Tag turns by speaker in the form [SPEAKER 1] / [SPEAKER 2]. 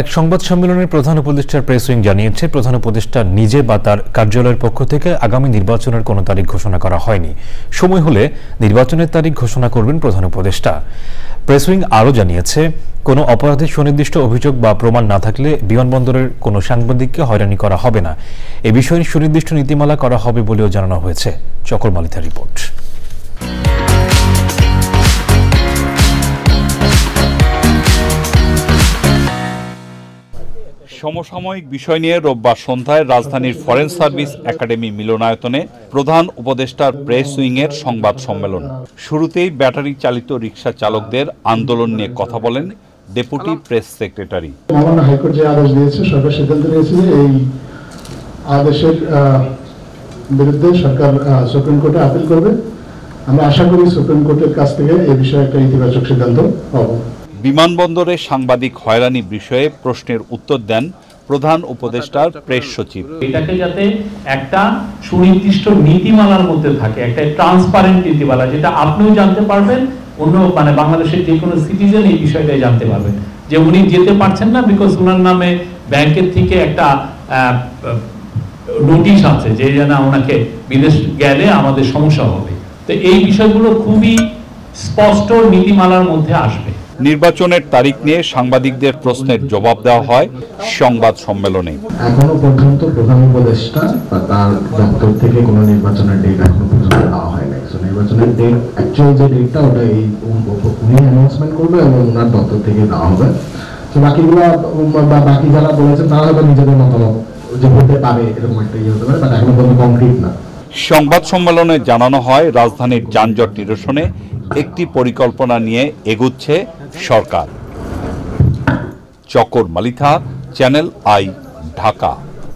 [SPEAKER 1] এক সংবাদ সম্মেলনে প্রধান উপদেষ্টার প্রেস উইং জানিয়েছে, প্রধান উপদেষ্টা নিজে বা তার কার্যালয়ের পক্ষ থেকে আগামী নির্বাচনের কোনো তারিখ ঘোষণা করা হয়নি। সময় হলে নির্বাচনের তারিখ ঘোষণা করবেন প্রধান উপদেষ্টা। প্রেস উইং আরও জানিয়েছে, কোনো অপরাধের সুনির্দিষ্ট অভিযোগ বা প্রমাণ না থাকলে বিমানবন্দরের কোনো সাংবাদিককে হয়রানি করা হবে না। এ বিষয়ে সুনির্দিষ্ট নীতিমালা করা হবে বলেও জানানো হয়েছে। চকর মালিথার রিপোর্ট।
[SPEAKER 2] সমসাময়িক বিষয় নিয়ে রোববার সন্ধ্যায় রাজধানীর ফরেন সার্ভিস একাডেমি মিলনায়তনে প্রধান উপদেষ্টার প্রেস উইংয়ের সংবাদ সম্মেলন। শুরুতেই ব্যাটারি চালিত রিকশা চালকদের আন্দোলন নিয়ে কথা বলেন ডেপুটি প্রেস সেক্রেটারি।
[SPEAKER 3] মহামান্য হাইকোর্ট যে আদেশ দিয়েছে, সরকার সিদ্ধান্ত নিয়েছে যে এই আদেশের বিরুদ্ধে সরকার সুপ্রিম কোর্টে আপিল করবে। আমরা আশা করি সুপ্রিম কোর্টের কাছ থেকে এই বিষয়ে একটা ইতিবাচক সিদ্ধান্ত পাব।
[SPEAKER 2] বিমানবন্দরে সাংবাদিক হয়রানি বিষয়ে প্রশ্নের উত্তর দেন প্রধান উপদেষ্টার প্রেস সচিব।
[SPEAKER 4] এটাকে যাতে একটা সুনির্দিষ্ট নীতিমালার মধ্যে থাকে, একটা ট্রান্সপারেন্ট নীতিমালা, যেটা আপনিও জানতে পারবেন, অন্য বাংলাদেশের যে কোনো সিটিজেন এই বিষয়টাই জানতে পারবেন যে উনি যেতে পারছেন না বিকজ ওনার নামে ব্যাংকের থেকে একটা নোটিশ আছে যে না ওনাকে বিদেশ গেলে আমাদের সমস্যা হবে। তো এই বিষয়গুলো খুবই স্পষ্ট নীতিমালার মধ্যে আসবে।
[SPEAKER 2] নির্বাচনের তারিখ নিয়ে সাংবাদিকদের প্রশ্নের জবাব দেওয়া হয় সংবাদ সম্মেলনে।
[SPEAKER 5] এখনো পর্যন্ত প্রধান উপদেষ্টা বা তার দপ্তর থেকে কোনো নির্বাচনের ডেট এখনো পর্যন্ত দেওয়া হয় নাই। নির্বাচনের ডেট অ্যাকচুয়াল যে ডেটটা ওটা উনি অ্যানাউন্সমেন্ট করবে এবং ওনার দপ্তর থেকে দেওয়া হবে। তো বাকিগুলো বা বাকি যারা বলেছেন তারা হয়তো নিজেদের মতামত যে হতে পারে এরকম একটা ইয়ে হতে পারে, বাট এখনো পর্যন্ত কংক্রিট না।
[SPEAKER 2] সংবাদ সম্মেলনে জানানো হয় রাজধানীর যানজট নিরসনে একটি পরিকল্পনা নিয়ে এগুচ্ছে সরকার। চকর মালিথা, চ্যানেল আই, ঢাকা।